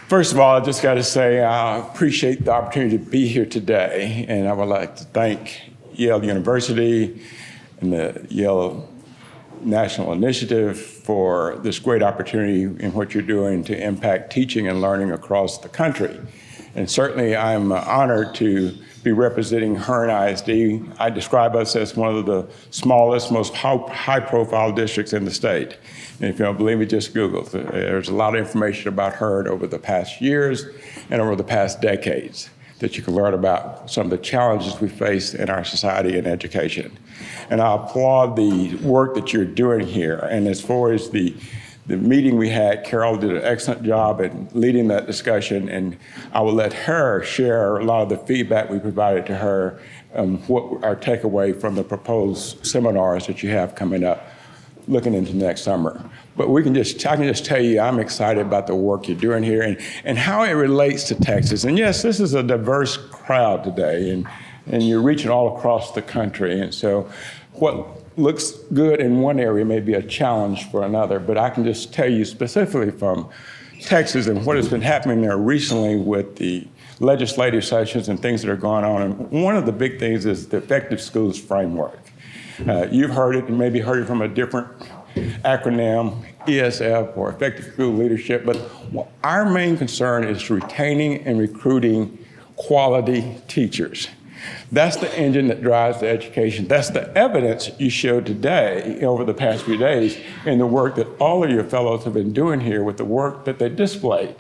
First of all, I just got to say I appreciate the opportunity to be here today, and I would like to thank Yale University and the Yale National Initiative for this great opportunity in what you're doing to impact teaching and learning across the country. And certainly I'm honored to be representing Hearne ISD. I describe us as one of the smallest, most high-profile districts in the state. And if you don't believe me, just Google. There's a lot of information about Hearne over the past years and over the past decades that you can learn about some of the challenges we face in our society and education. And I applaud the work that you're doing here. And as far as the meeting we had, Carol did an excellent job in leading that discussion, and I will let her share a lot of the feedback we provided to her, what our takeaway from the proposed seminars that you have coming up looking into next summer. But I can just tell you I'm excited about the work you're doing here and how it relates to Texas. And yes, this is a diverse crowd today, and you're reaching all across the country. And so what looks good in one area may be a challenge for another, but I can just tell you specifically from Texas and what has been happening there recently with the legislative sessions and things that are going on. And one of the big things is the Effective Schools Framework. You've heard it and maybe heard it from a different acronym, ESF or Effective School Leadership, but our main concern is retaining and recruiting quality teachers. That's the engine that drives the education. That's the evidence you showed today over the past few days in the work that all of your fellows have been doing here with the work that they displayed.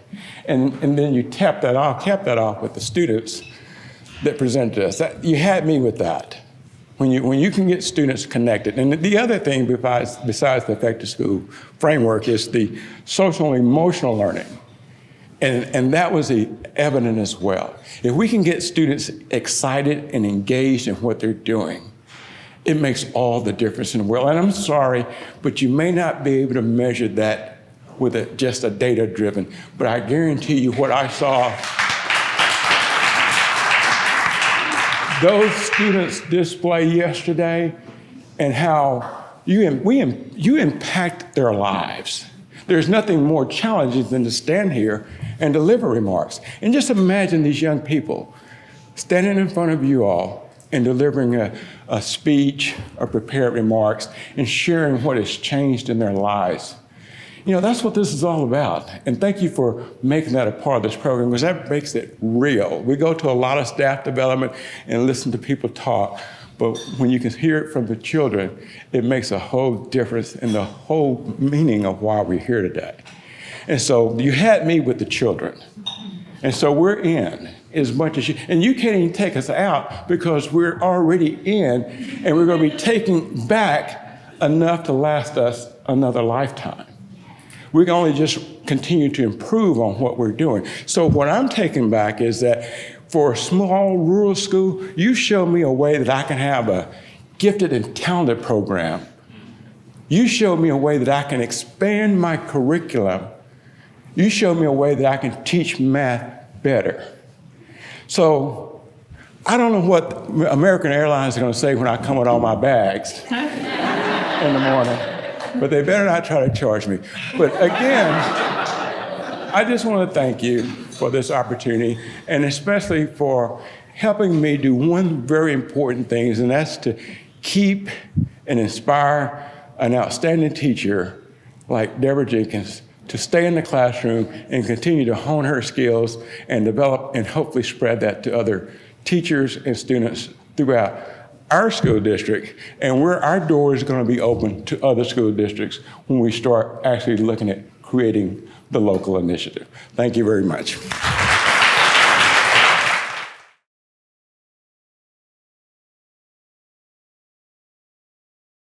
And then you capped that off with the students that presented us. You had me with that. When you can get students connected. And the other thing besides the Effective School Framework is the social and emotional learning. And that was evident as well. If we can get students excited and engaged in what they're doing, it makes all the difference in the world. And I'm sorry, but you may not be able to measure that with just a data-driven, but I guarantee you what I saw, those students display yesterday and how you impact their lives. There's nothing more challenging than to stand here and deliver remarks. And just imagine these young people standing in front of you all and delivering a speech or prepared remarks and sharing what has changed in their lives. You know, that's what this is all about. And thank you for making that a part of this program, because that makes it real. We go to a lot of staff development and listen to people talk, but when you can hear it from the children, it makes a whole difference in the whole meaning of why we're here today. And so you had me with the children. And so we're in as much as you, and you can't even take us out because we're already in, and we're going to be taking back enough to last us another lifetime. We can only just continue to improve on what we're doing. So what I'm taking back is that for a small rural school, you show me a way that I can have a gifted and talented program. You show me a way that I can expand my curriculum. You show me a way that I can teach math better. So I don't know what American Airlines are going to say when I come with all my bags in the morning, but they better not try to charge me. But again, I just want to thank you for this opportunity, and especially for helping me do one very important thing, and that's to keep and inspire an outstanding teacher like Deborah Jenkins to stay in the classroom and continue to hone her skills and develop and hopefully spread that to other teachers and students throughout our school district, and our door is going to be open to other school districts when we start actually looking at creating the local initiative. Thank you very much.